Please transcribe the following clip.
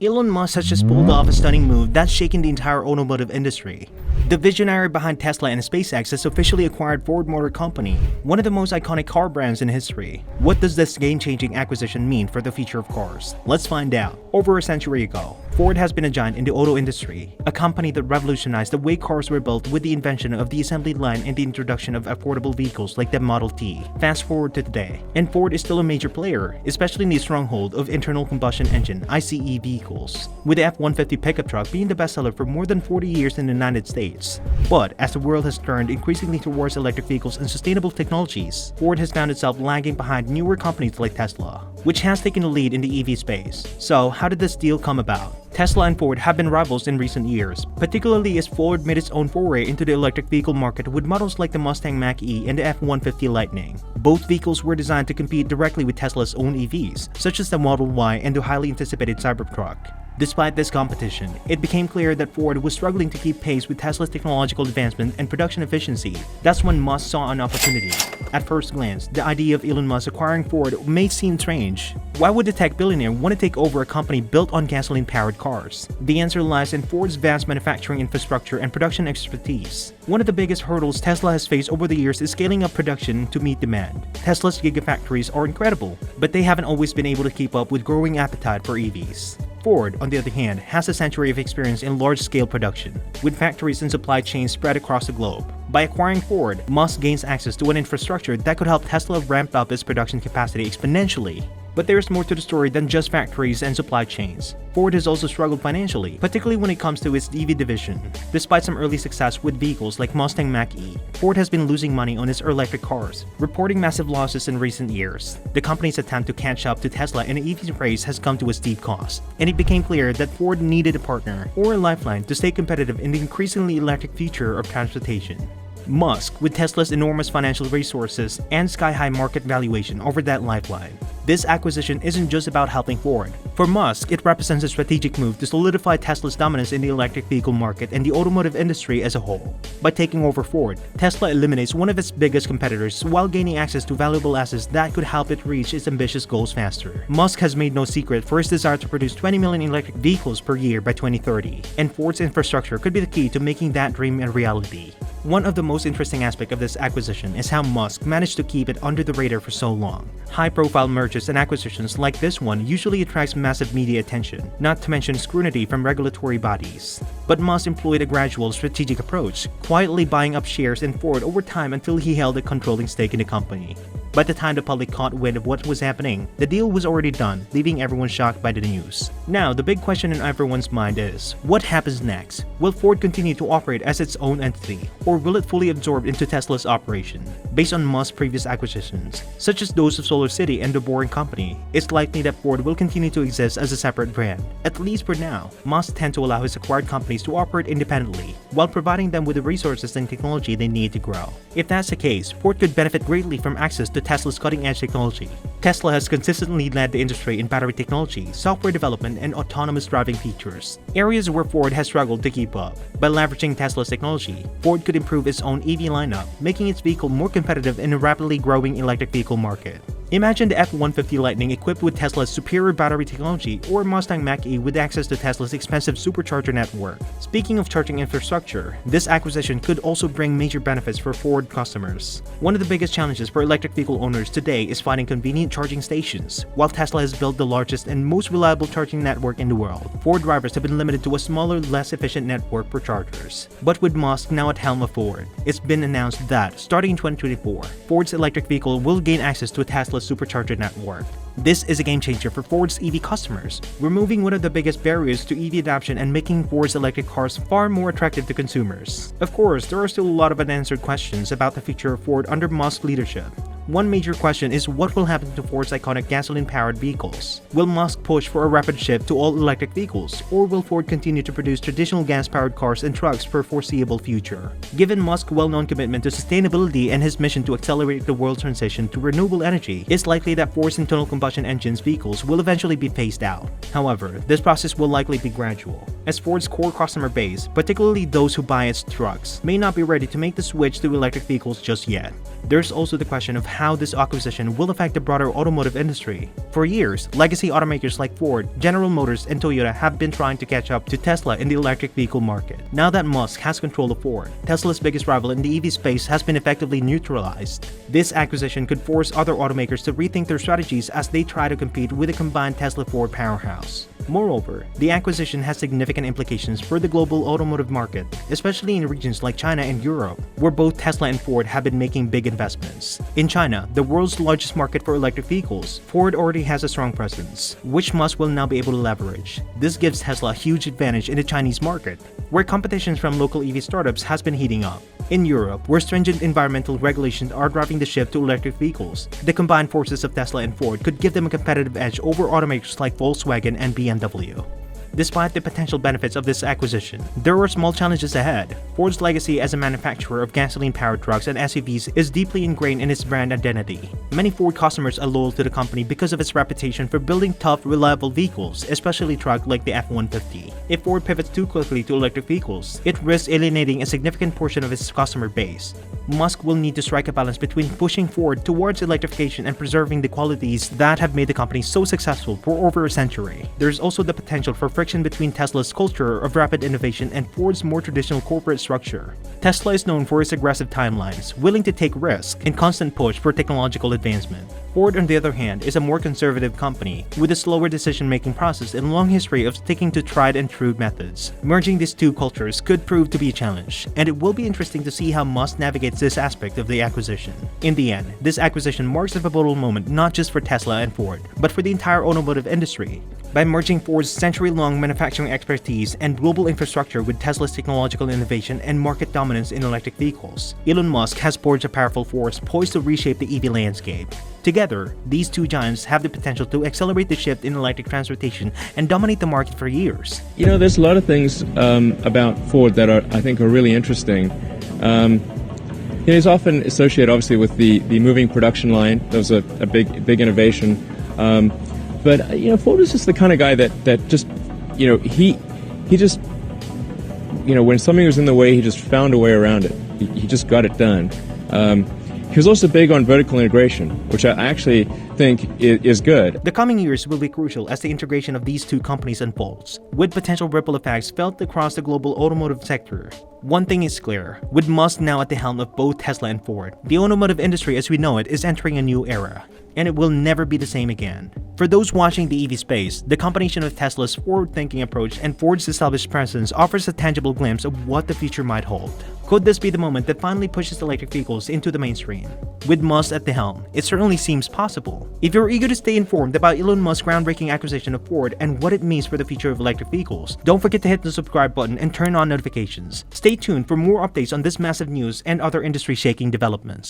Elon Musk has just pulled off a stunning move that's shaken the entire automotive industry. The visionary behind Tesla and SpaceX has officially acquired Ford Motor Company, one of the most iconic car brands in history. What does this game-changing acquisition mean for the future of cars? Let's find out. Over a century ago, Ford has been a giant in the auto industry, a company that revolutionized the way cars were built with the invention of the assembly line and the introduction of affordable vehicles like the Model T. Fast forward to today, and Ford is still a major player, especially in the stronghold of internal combustion engine (ICE) vehicles, with the F-150 pickup truck being the bestseller for more than 40 years in the United States. But as the world has turned increasingly towards electric vehicles and sustainable technologies, Ford has found itself lagging behind newer companies like Tesla, which has taken the lead in the EV space. So how did this deal come about? Tesla and Ford have been rivals in recent years, particularly as Ford made its own foray into the electric vehicle market with models like the Mustang Mach-E and the F-150 Lightning. Both vehicles were designed to compete directly with Tesla's own EVs, such as the Model Y and the highly anticipated Cybertruck. Despite this competition, it became clear that Ford was struggling to keep pace with Tesla's technological advancement and production efficiency. That's when Musk saw an opportunity. At first glance, the idea of Elon Musk acquiring Ford may seem strange. Why would the tech billionaire want to take over a company built on gasoline-powered cars? The answer lies in Ford's vast manufacturing infrastructure and production expertise. One of the biggest hurdles Tesla has faced over the years is scaling up production to meet demand. Tesla's gigafactories are incredible, but they haven't always been able to keep up with growing appetite for EVs. Ford, on the other hand, has a century of experience in large-scale production, with factories and supply chains spread across the globe. By acquiring Ford, Musk gains access to an infrastructure that could help Tesla ramp up its production capacity exponentially. But there's more to the story than just factories and supply chains. Ford has also struggled financially, particularly when it comes to its EV division. Despite some early success with vehicles like Mustang Mach-E, Ford has been losing money on its electric cars, reporting massive losses in recent years. The company's attempt to catch up to Tesla in the EV race has come to a steep cost, and it became clear that Ford needed a partner or a lifeline to stay competitive in the increasingly electric future of transportation. Musk, with Tesla's enormous financial resources and sky-high market valuation, offered that lifeline. This acquisition isn't just about helping Ford. For Musk, it represents a strategic move to solidify Tesla's dominance in the electric vehicle market and the automotive industry as a whole. By taking over Ford, Tesla eliminates one of its biggest competitors while gaining access to valuable assets that could help it reach its ambitious goals faster. Musk has made no secret for his desire to produce 20 million electric vehicles per year by 2030, and Ford's infrastructure could be the key to making that dream a reality. One of the most interesting aspects of this acquisition is how Musk managed to keep it under the radar for so long. High-profile mergers and acquisitions like this one usually attracts massive media attention, not to mention scrutiny from regulatory bodies. But Musk employed a gradual, strategic approach, quietly buying up shares in Ford over time until he held a controlling stake in the company. By the time the public caught wind of what was happening, the deal was already done, leaving everyone shocked by the news. Now, the big question in everyone's mind is, what happens next? Will Ford continue to operate as its own entity, or will it fully absorb into Tesla's operation? Based on Musk's previous acquisitions, such as those of SolarCity and the Boring Company, it's likely that Ford will continue to exist as a separate brand. At least for now, Musk tends to allow his acquired companies to operate independently, while providing them with the resources and technology they need to grow. If that's the case, Ford could benefit greatly from access to Tesla's cutting-edge technology. Tesla has consistently led the industry in battery technology, software development, and autonomous driving features, areas where Ford has struggled to keep up. By leveraging Tesla's technology, Ford could improve its own EV lineup, making its vehicle more competitive in a rapidly growing electric vehicle market. Imagine the F-150 Lightning equipped with Tesla's superior battery technology, or Mustang Mach-E with access to Tesla's expensive supercharger network. Speaking of charging infrastructure, this acquisition could also bring major benefits for Ford customers. One of the biggest challenges for electric vehicle owners today is finding convenient charging stations. While Tesla has built the largest and most reliable charging network in the world, Ford drivers have been limited to a smaller, less efficient network for chargers. But with Musk now at helm of Ford, it's been announced that, starting in 2024, Ford's electric vehicle will gain access to a Tesla supercharger network. This is a game changer for Ford's EV customers, removing one of the biggest barriers to EV adoption and making Ford's electric cars far more attractive to consumers. Of course, there are still a lot of unanswered questions about the future of Ford under Musk's leadership. One major question is what will happen to Ford's iconic gasoline-powered vehicles? Will Musk push for a rapid shift to all-electric vehicles, or will Ford continue to produce traditional gas-powered cars and trucks for a foreseeable future? Given Musk's well-known commitment to sustainability and his mission to accelerate the world's transition to renewable energy, it's likely that Ford's internal combustion combustion engines vehicles will eventually be phased out. However, this process will likely be gradual, as Ford's core customer base, particularly those who buy its trucks, may not be ready to make the switch to electric vehicles just yet. There's also the question of how this acquisition will affect the broader automotive industry. For years, legacy automakers like Ford, General Motors, and Toyota have been trying to catch up to Tesla in the electric vehicle market. Now that Musk has control of Ford, Tesla's biggest rival in the EV space has been effectively neutralized. This acquisition could force other automakers to rethink their strategies as they try to compete with a combined Tesla-Ford powerhouse. Moreover, the acquisition has significant implications for the global automotive market, especially in regions like China and Europe, where both Tesla and Ford have been making big investments. In China, the world's largest market for electric vehicles, Ford already has a strong presence, which Musk will now be able to leverage. This gives Tesla a huge advantage in the Chinese market, where competition from local EV startups has been heating up. In Europe, where stringent environmental regulations are driving the shift to electric vehicles, the combined forces of Tesla and Ford could give them a competitive edge over automakers like Volkswagen and BMW. Despite the potential benefits of this acquisition, there are small challenges ahead. Ford's legacy as a manufacturer of gasoline-powered trucks and SUVs is deeply ingrained in its brand identity. Many Ford customers are loyal to the company because of its reputation for building tough, reliable vehicles, especially trucks like the F-150. If Ford pivots too quickly to electric vehicles, it risks alienating a significant portion of its customer base. Musk will need to strike a balance between pushing Ford towards electrification and preserving the qualities that have made the company so successful for over a century. There's also the potential for friction between Tesla's culture of rapid innovation and Ford's more traditional corporate structure. Tesla is known for its aggressive timelines, willing to take risks, and constant push for technological advancement. Ford, on the other hand, is a more conservative company, with a slower decision-making process and a long history of sticking to tried-and-true methods. Merging these two cultures could prove to be a challenge, and it will be interesting to see how Musk navigates this aspect of the acquisition. In the end, this acquisition marks a pivotal moment not just for Tesla and Ford, but for the entire automotive industry. By merging Ford's century-long manufacturing expertise and global infrastructure with Tesla's technological innovation and market dominance in electric vehicles, Elon Musk has forged a powerful force poised to reshape the EV landscape. Together, these two giants have the potential to accelerate the shift in electric transportation and dominate the market for years. You know, there's a lot of things about Ford that I think are really interesting. It's often associated, obviously, with the moving production line. That was a big innovation. But you know, Ford is just the kind of guy that just, you know, he just, you know, when something was in the way, he just found a way around it. He just got it done. He was also big on vertical integration, which I actually think is good. The coming years will be crucial as the integration of these two companies unfolds, with potential ripple effects felt across the global automotive sector. One thing is clear, with Musk now at the helm of both Tesla and Ford, the automotive industry as we know it is entering a new era, and it will never be the same again. For those watching the EV space, the combination of Tesla's forward-thinking approach and Ford's established presence offers a tangible glimpse of what the future might hold. Could this be the moment that finally pushes electric vehicles into the mainstream? With Musk at the helm, it certainly seems possible. If you're eager to stay informed about Elon Musk's groundbreaking acquisition of Ford and what it means for the future of electric vehicles, don't forget to hit the subscribe button and turn on notifications. Stay tuned for more updates on this massive news and other industry-shaking developments.